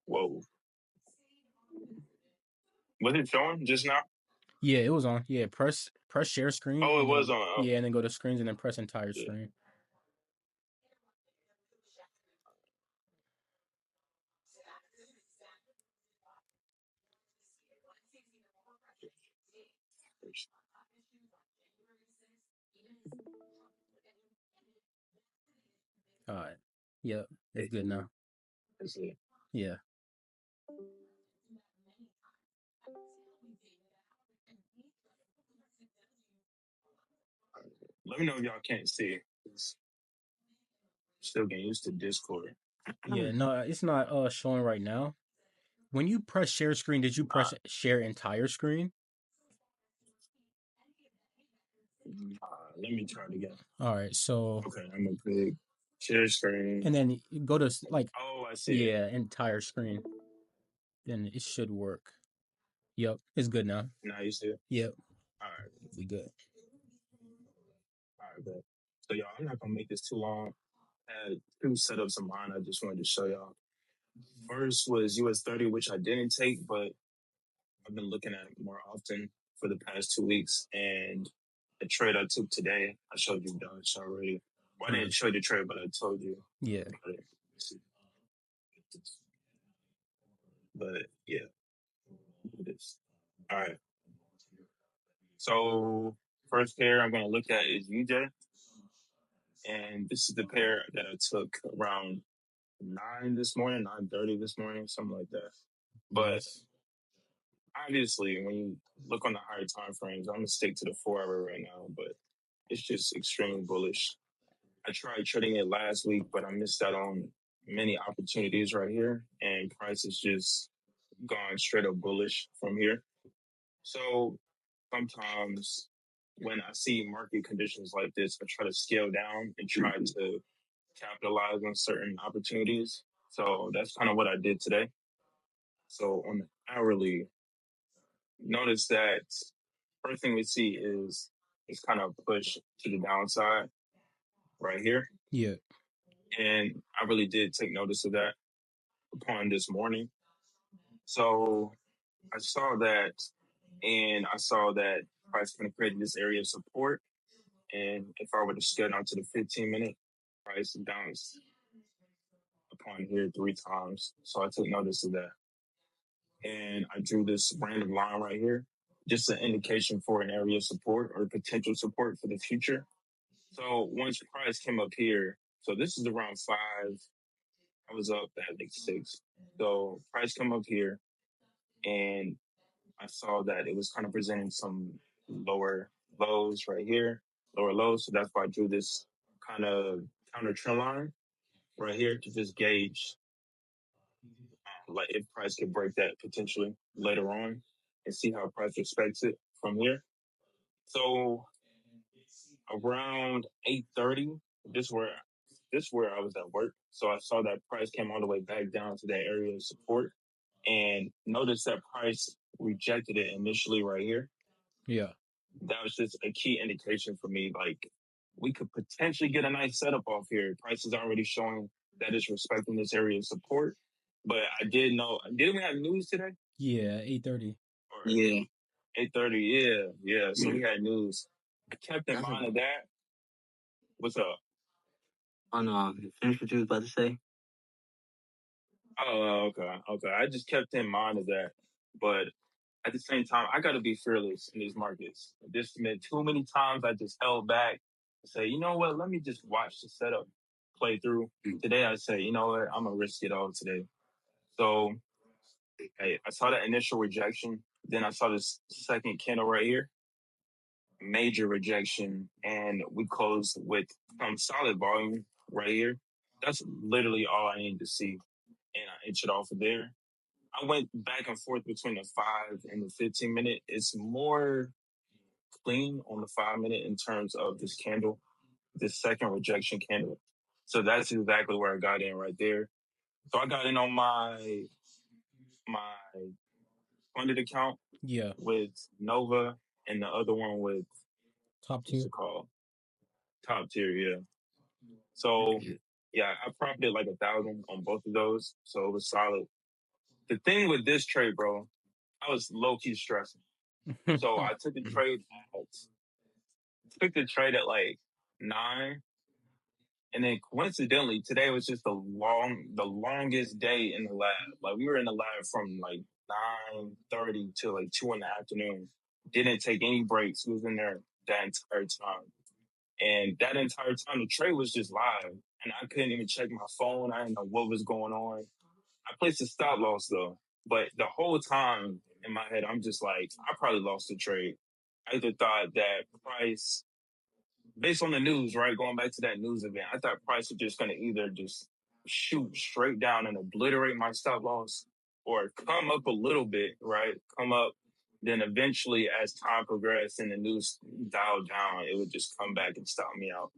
Whoa. Was it showing just now? Yeah, it was on. Yeah, press share screen. Oh, it And was then, on. Oh, yeah, and then go to screens and then press entire yeah. screen. All right. Yep, it's good now. Let's see. Yeah. Let me know if y'all can't see. Still getting used to Discord. Yeah, no, it's not showing right now. When you press share screen, did you press share entire screen? Let me try it again. All right, so Okay, I'm a big share screen. and then you go to like Oh, I see it. yeah, entire screen. Then it should work. Yep, it's good now. Now you see it. Yep, All right, we good. all right, good. So y'all, I'm not gonna make this too long. I had two setups in mind. I just wanted to show y'all. First was US 30, which I didn't take, but I've been looking at it more often for the past 2 weeks. And the trade I took today, I showed you Dutch already. Well, I didn't show you the trade, but I told you. Yeah. But yeah, it is. All right. So first pair I'm going to look at is UJ, and this is the pair that I took around 9:30 this morning, something like that. But obviously, when you look on the higher time frames, I'm gonna stick to the 4 hour right now. But it's just extremely bullish. I tried trading it last week, but I missed out on many opportunities right here, and price is just gone straight up bullish from here. So sometimes when I see market conditions like this, I try to scale down and try to capitalize on certain opportunities. So that's kind of what I did today. So on the hourly, notice that first thing we see is it's kind of push to the downside right here. Yeah. And I really did take notice of that upon this morning. So I saw that, and I saw that price kind of created this area of support. And if I were to scale down to the 15-minute, price bounced upon here 3 times. So I took notice of that. And I drew this random line right here, just an indication for an area of support or potential support for the future. So once price came up here, so this is around 5. I was up at like 6. So price come up here, and I saw that it was kind of presenting some lower lows right here, lower lows. So that's why I drew this kind of counter trend line right here to just gauge like if price could break that potentially later on and see how price respects it from here. So around 8:30, this where I was at work. So I saw that price came all the way back down to that area of support, and notice that price rejected it initially right here. Yeah. That was just a key indication for me. Like we could potentially get a nice setup off here. Price is already showing that it's respecting this area of support. But I did know. Didn't we have news today? Yeah, 8:30. Yeah. 8:30. Yeah, yeah. So we had news. I kept in mind of that. What's up? Oh no, finish what you was about to say. Oh, okay, okay. I just kept in mind of that, but at the same time, I got to be fearless in these markets. This meant too many times I just held back and say, you know what? Let me just watch the setup play through. Today, I say, you know what? I'm gonna risk it all today. So, hey, I saw that initial rejection. Then I saw this second candle right here, major rejection, and we closed with some solid volume right here. That's literally all I needed to see, and I inched it off of there. I went back and forth between the 5 and the 15-minute. It's more clean on the 5 minute in terms of this candle, this second rejection candle. So that's exactly where I got in right there. So I got in on my funded account, Yeah, with Nova, and the other one with top what's 2. it called? top tier, yeah. So yeah, I profited like 1,000 on both of those, so it was solid. The thing with this trade, bro, I was low key stressing. So I took the trade at like 9, and then coincidentally today was just the longest day in the lab. Like we were in the lab from like 9:30 to like 2 in the afternoon. Didn't take any breaks. We was in there that entire time. And that entire time, the trade was just live, and I couldn't even check my phone. I didn't know what was going on. I placed a stop loss though, but the whole time in my head, I'm just like, I probably lost the trade. I either thought that Price, based on the news, right, going back to that news event, I thought Price was just going to either just shoot straight down and obliterate my stop loss, or come up a little bit, right, come up. Then eventually, as time progressed and the news dialed down, it would just come back and stop me out.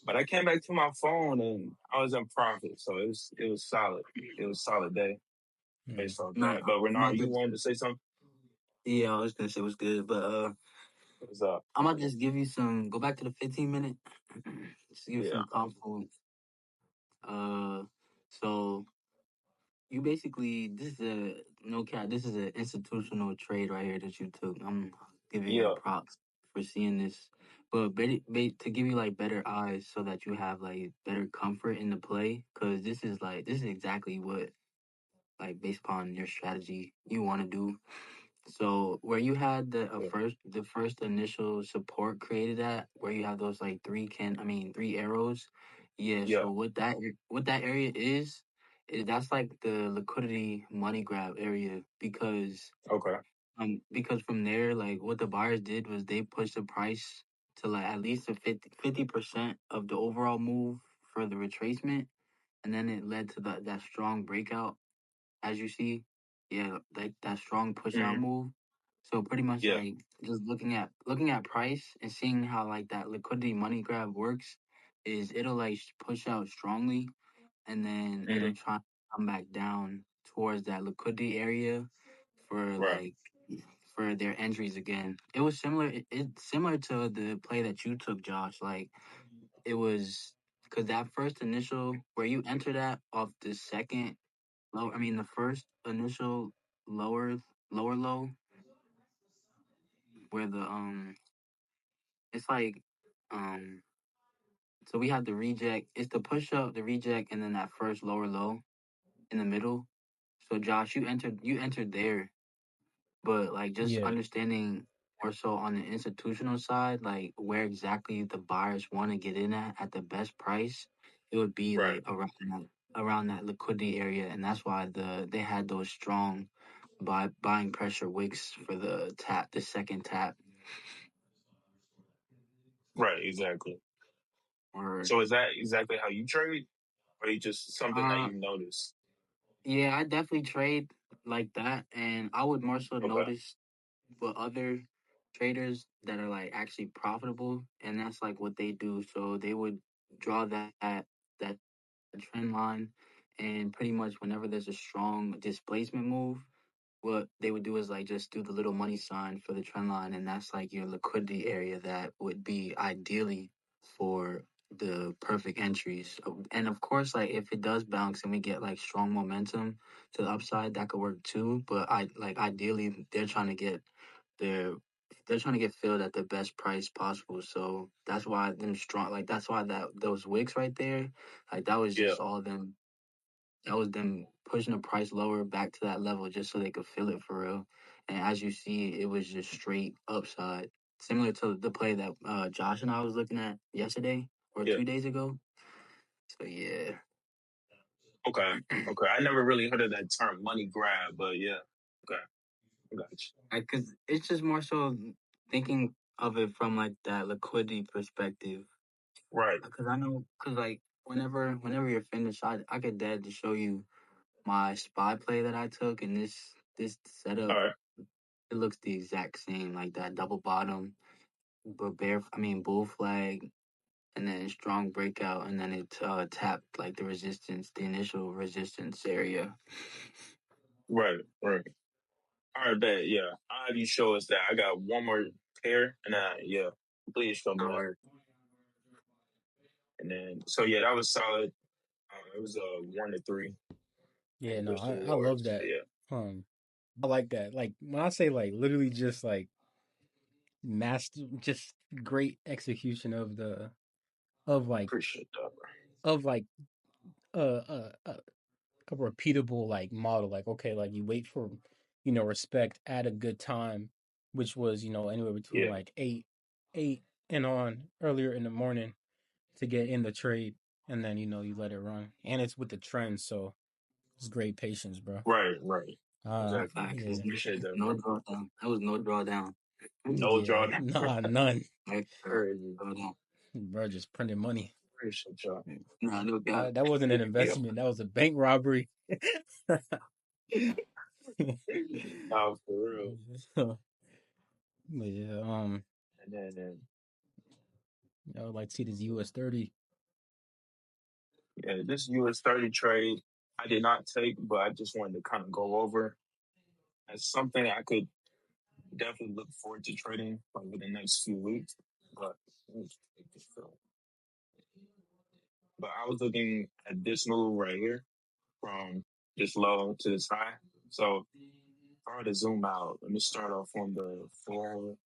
But I came back to my phone and I was in profit, so it was solid. It was a solid day Mm. based off No, that. But I'm Renard, not you just, wanted to say something? yeah, I was gonna say it was good, but What's up? I'm gonna just give you some. Go back to the 15 minute. Just give you Yeah, some compo. So you basically, this is a no cap. This is an institutional trade right here that you took. I'm giving you yeah, props for seeing this, but to give you like better eyes so that you have like better comfort in the play, because this is exactly what, like, based upon your strategy you want to do. So where you had yeah, the first initial support created at, where you have those like three arrows, yeah. yeah. So what that area is that's like the liquidity money grab area, Okay, because from there, like, what the buyers did was they pushed the price to like at least a 50% of the overall move for the retracement, and then it led to that strong breakout, as you see. Yeah, like that strong push out mm, move. So pretty much yeah, like just looking at price and seeing how like that liquidity money grab works is it'll like push out strongly, and then it'll mm, try to come back down towards that liquidity area for right, like for their entries again. It was similar. It's similar to the play that you took, Josh. Like, it was because that first initial where you enter that off the second low. I mean, the first initial lower lower low, where it's like um so we have the reject. It's the push up, the reject, and then that first lower low in the middle. So Josh, you entered there, but like just Yeah. understanding more so on the institutional side, like where exactly the buyers want to get in at the best price, it would be right, like around that liquidity area, and that's why they had those strong buying pressure wicks for the second tap, right. Exactly. or So is that exactly how you trade, or you just something that uh you notice? yeah, I definitely trade like that, and I would more so Okay, notice with other traders that are like actually profitable, and that's like what they do. So they would draw that trend line, and pretty much whenever there's a strong displacement move, what they would do is like just do the little money sign for the trend line, and that's like your liquidity area that would be ideally for the perfect entries. And of course, like if it does bounce and we get like strong momentum to the upside, that could work too. But ideally their they're trying to get filled at the best price possible. So that's why them strong, like that's why that those wicks right there, like that was yeah, just all them, that was them pushing the price lower back to that level just so they could feel it for real. And as you see, it was just straight upside, similar to the play that Josh and I was looking at yesterday or yeah. 2 days ago. So yeah, Okay, okay. I never really heard of that term, money grab, but yeah. Okay, I got you. because it's just more so thinking of it from like that liquidity perspective. Right. Because I know, because like whenever you're finished, I could dead to show you my spy play that I took, and this setup, All right. it looks the exact same, like that double bottom, but bull flag, and then strong breakout, and then it tapped like the initial resistance area. Right. Right. All right, bet. Yeah, I'll have you show us that. I got one more pair, and yeah, please show me All that. right. And then, so yeah, that was solid. It was a 1 to 3 Yeah, on no, risk I love rewards. that. Yeah, Um, I like that. Like when I say like literally just like master, just great execution of the of like appreciate that, of like a repeatable like model. Like okay, like you wait for respect at a good time, which was anywhere between yeah, like eight and on earlier in the morning to get in the trade, and then you let it run, and it's with the trend, so it's great patience, bro. right, Uh, exactly. Facts. yeah, Appreciate that, No bro. drawdown. That was no drawdown. No yeah, drawdown. nah, none, Right? Crazy. Drawdown. bro. Just printed money. Appreciate y'all. Nah, no doubt. That wasn't an Yeah. investment. That was a bank robbery. Nah, for real. But yeah, And then, I would like to see this US 30. yeah, this US 30 trade I did not take, but I just wanted to kind of go over as something I could definitely look forward to trading over the next few weeks. But let me just take this film. But I was looking at this move right here from this low to this high. So if I were to zoom out, let me start off on the four.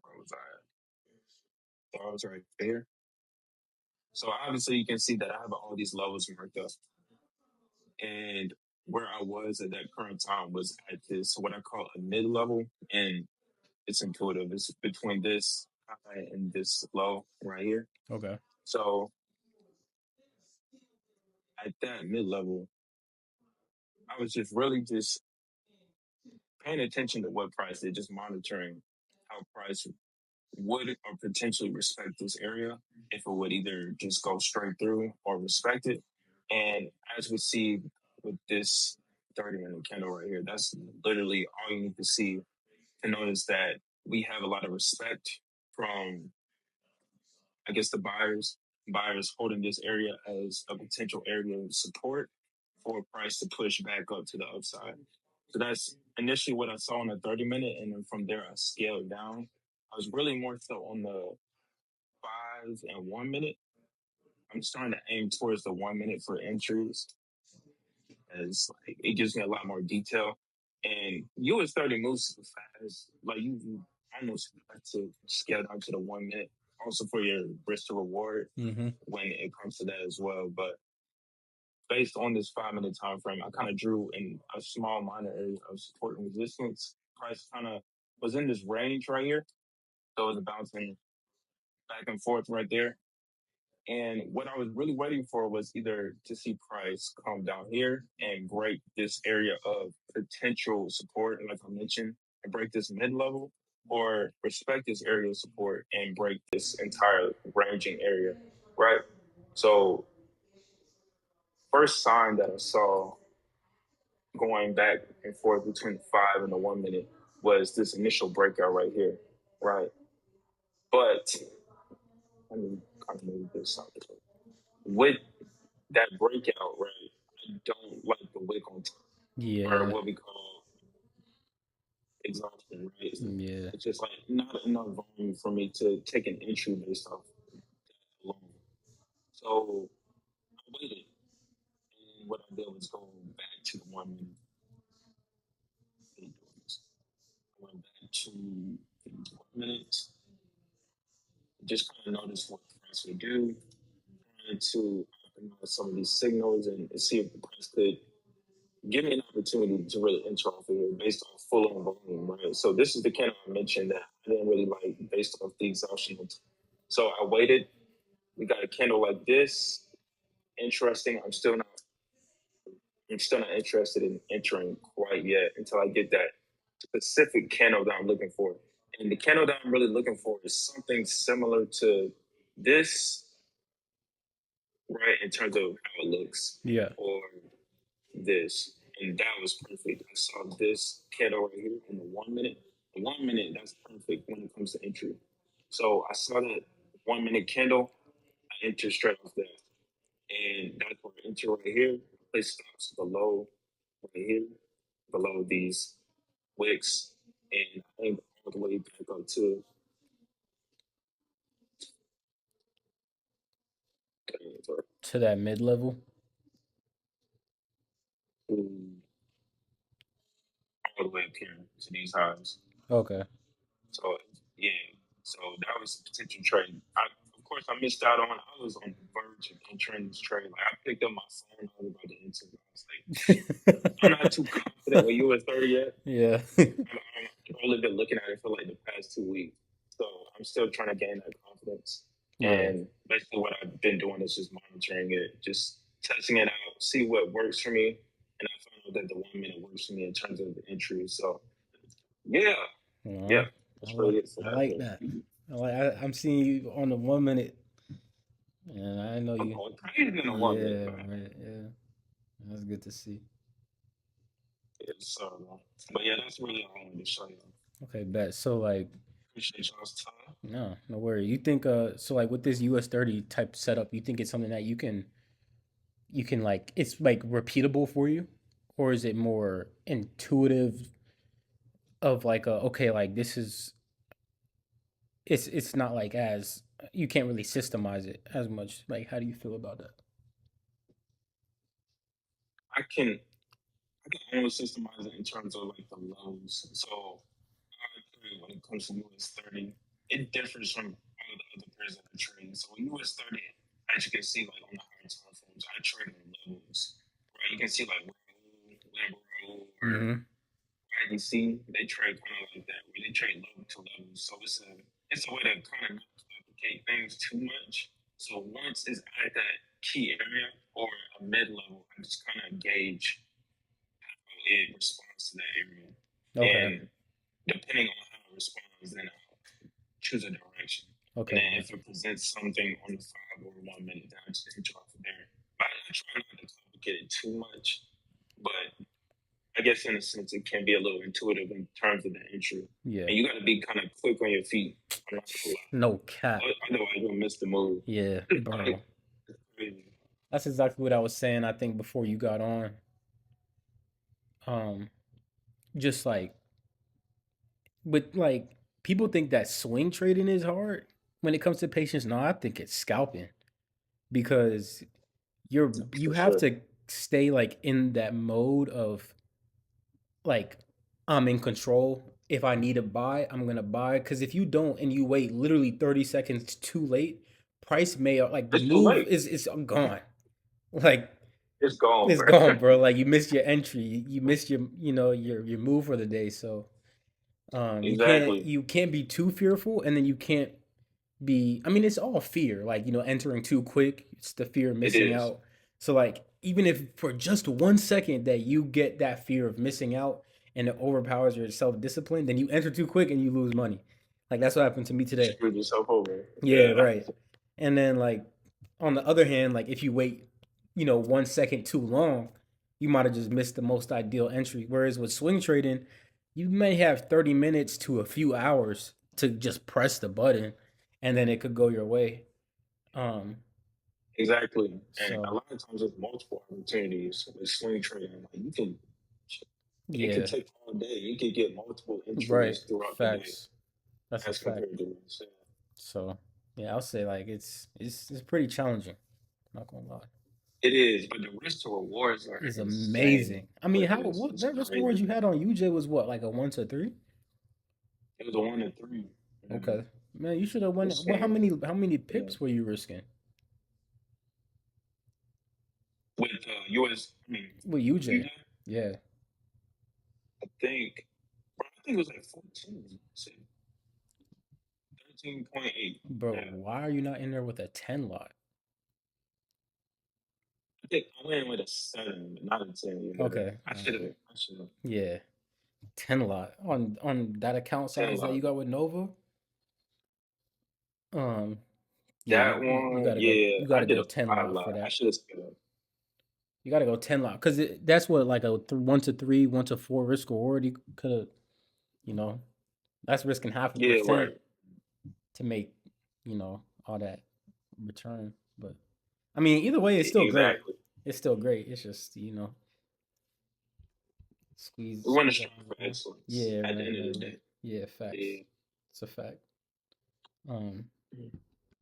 Where was I? So I was right there. So obviously you can see that I have all these levels marked up. And where I was at that current time was at this what I call a mid level, and it's intuitive. It's between this high and this low right here. Okay. So at that mid level, I was just really just paying attention to what price did, just monitoring how price would or potentially respect this area, if it would either just go straight through or respect it. And as we see with this 30-minute candle right here, that's literally all you need to see to notice that we have a lot of respect from, I guess, the buyers holding this area as a potential area of support for price to push back up to the upside. So that's initially what I saw on the 30-minute, and then from there I scaled down. I was really more so on the 5 and 1 minute. I'm starting to aim towards the 1 minute for entries, as like it gives me a lot more detail. And US 30 moves so fast, like you almost have to scale down to the 1 minute, also for your risk to reward Mm-hmm. when it comes to that as well. But based on this 5 minute time frame, I kind of drew in a small minor area of support and resistance. Price kind of was in this range right here, so it was bouncing back and forth right there. And what I was really waiting for was either to see price come down here and break this area of potential support, like I mentioned, and break this mid level, or respect this area of support and break this entire ranging area, right? So, first sign that I saw going back and forth between the 5 and the 1 minute was this initial breakout right here, right? But let me kind of move this out. With that breakout, right, I don't like the wick on top, or Yeah. what we call exhaustion, right? Yeah. It's just like not enough volume for me to take an entry based off that alone. So I waited, and what I did was go back to the 1 minute. I went back to the 1 minute, just kind of notice what the price would do, trying to optimize some of these signals and see if the price could give me an opportunity to really enter off of here based on full on volume, right? So this is the candle I mentioned that I didn't really like based off the exhaustion. So I waited. We got a candle like this. Interesting. I'm still not interested in entering quite yet until I get that specific candle that I'm looking for. And the candle that I'm really looking for is something similar to this, right? In terms of how it looks, Yeah. or this, and that was perfect. I saw this candle right here in the 1 minute. The 1 minute, that's perfect when it comes to entry. So I saw that 1 minute candle, I entered straight off that. And that's where I enter right here. I place stops below right here, below these wicks, and I aim all the way back up to to that mid level. Ooh, all the way up here to these highs. Okay. So yeah, so that was a potential trade. Of course, I missed out on. I was on the verge of entering this trade. Like I picked up my phone, I was about to enter. I was like, I'm not too confident with US 30 yet. Yeah. I've only been looking at it for like the past 2 weeks, so I'm still trying to gain that confidence. Yeah. And basically, what I've been doing is just monitoring it, just testing it out, see what works for me. And I found out that the 1 minute works for me in terms of the entry. So yeah, yeah, Well, that's really it for I that. like that. I'm seeing you on the 1 minute, and I know I'm you. going crazy in a 1 minute, Yeah, man. right. Yeah, that's good to see. So, but yeah, that's really all I wanted to show you. Okay, bet. So like, Appreciate y'all's time. no, no worry. You think so like with this US 30 type setup, you think it's something that you can like it's like repeatable for you, or is it more intuitive of like a okay like this is it's not like as you can't really systemize it as much. Like, how do you feel about that? I can only systemize it in terms of like the lows. So when it comes to US 30, it differs from all the other pairs that I trade. So with US 30, as you can see, like on the higher time frames, I trade on levels. Right, you can see like Raoul, Lambo, or Mm-hmm. IDC, they trade kind of like that, where they trade level to level. So it's a way to kind of not complicate things too much. So once it's at that key area or a mid level, I just kind of gauge how it responds to that area. Okay. And depending on how it responds, then I'll choose a direction. And Okay. then if it presents something on the 5 or 1 minute, then I just enter off of there. But I try not to complicate it too much. But I guess in a sense, it can be a little intuitive in terms of the entry. Yeah. And you got to be kind of quick on your feet. I'm not gonna lie. No cap. Otherwise, you'll miss the move. Yeah, bro. Like, it's crazy. That's exactly what I was saying. I think before you got on, um, just like, but like people think that swing trading is hard when it comes to patience. No, I think it's scalping because you For have sure. to stay like in that mode of like I'm in control. If I need to buy, I'm gonna buy. Because if you don't and you wait literally 30 seconds too late, price may like the It's too move late. is gone. Like It's gone, it's bro. gone, bro. Like you missed your entry. You missed your your move for the day. So you can't Exactly. be too fearful, and then you can't be. I mean, it's all fear. Like entering too quick. It's the fear of It missing is. out. So like even if for just 1 second that you get that fear of missing out and it overpowers your self discipline, then you enter too quick and you lose money. Like that's what happened to me You today. screwed yourself over. Yeah, Yeah. right. And then like on the other hand, like if you wait, 1 second too long, you might have just missed the most ideal entry. Whereas with swing trading, you may have 30 minutes to a few hours to just press the button and then it could go your way. Um Exactly. And a so lot of times there's multiple opportunities with swing trading. Like it could yeah, take all day. You could get multiple right. entries throughout the day Facts. That's a as fact. compared to this. So yeah, I'll say like it's pretty challenging. Not gonna lie. It is, but the risk to rewards are Is insane amazing. I mean, with how this. what It's that risk reward crazy. you had on UJ was what, like a 1 to 3? It was a 1 to 3. Okay. Man, you should have won. Well, how Insane. many Yeah. pips were you risking? With US, I mean, With UJ, UJ. Yeah. I think, bro, I think it was like 14. Let's see, 13.8. Bro, Yeah. why are you not in there with a 10 lot? I think I went in with a 7, but not a 10. You know, Okay. I should have. I should have. Yeah. 10 lot on that account 10 size that you love. got with Nova. Um yeah, That you one, got to go yeah, you got I to did go a 10 5 lot for lot. I that. should have split up. You got to go 10 lot cuz that's what like a 1 to 3, 1 to 4 risk reward you could have, you know. That's risking half a Yeah, percent right. to make, all that return. But I mean, either way, it's still great. Exactly. It's still great. It's just, We want to squeeze out strive for more. excellence Yeah, at the right, end of right, the right. day. Yeah, facts. Yeah. It's a fact. Um,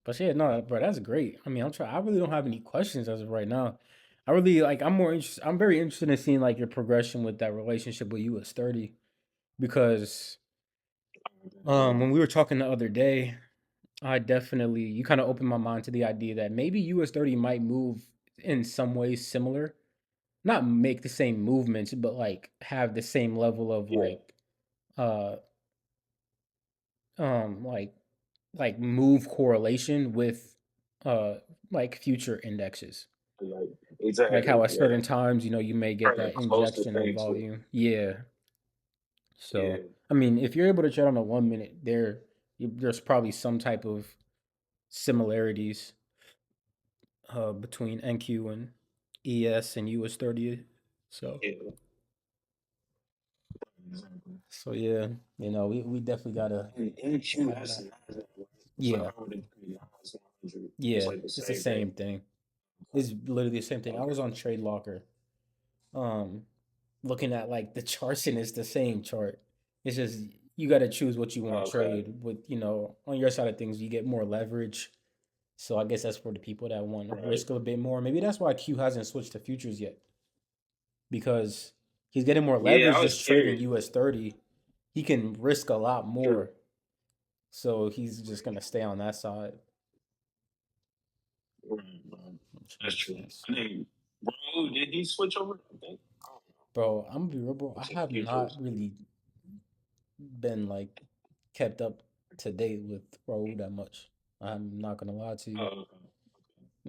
But yeah, no, bro, that's great. I mean, I'm trying. I really don't have any questions as of right now. I really like. I'm more interested. I'm very interested in seeing like your progression with that relationship with US 30 because when we were talking the other day, I definitely you kind of opened my mind to the idea that maybe US 30 might move in some ways similar, not make the same movements, but like have the same level of Yeah, uh like move correlation with uh like future indexes. like Like how exactly. at Yeah, certain times, you may get probably the that closest injection of thing to volume. Yeah. yeah. So, I mean, if you're able to chat on a 1 minute, there's probably some type of similarities between NQ and ES and US 30. So, Yeah, exactly. yeah, we definitely gotta And NQ, have that's that. Nasdaq, right? It's like Yeah, 103, Nas 100. It's yeah, like the it's the same thing. same thing. It's literally the same thing. I Okay. was on Trade Locker, um, looking at like the charts, and it's the same chart. It's just you got to choose what you want to Okay. trade. With on your side of things, you get more leverage. So I guess that's for the people that want to Right. risk a little bit more. Maybe that's why Q hasn't switched to futures yet because he's getting more Yeah, leverage I was just trading curious. US 30. He can risk a lot True. more. So he's just gonna stay on that side, Right, right. which That's makes true. sense. I think, bro, did he switch over? I think. I don't know. Bro, I'm gonna be real, bro. I To have not futures. really been like kept up to date with Raul that much. I'm not gonna lie to you. Oh,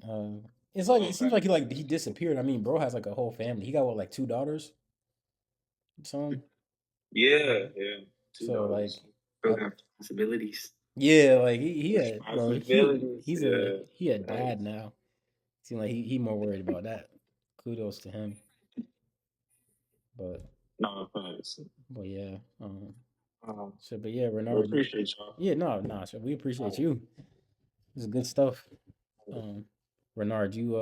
Uh, it's like it seems okay. like he disappeared. I mean, bro has like a whole family. He got what, like 2 daughters, son. Yeah, yeah. Two So like, dollars. Still I, got responsibilities. yeah, like he had bro. Responsibilities. He's Yeah. a Nice. dad now. Seems like he more worried about that. Kudos to him. But No, thanks. yeah. Um, So but yeah, we Renard. appreciate y'all. Yeah, no, no. So we appreciate you. This is good stuff. Um, Renard, you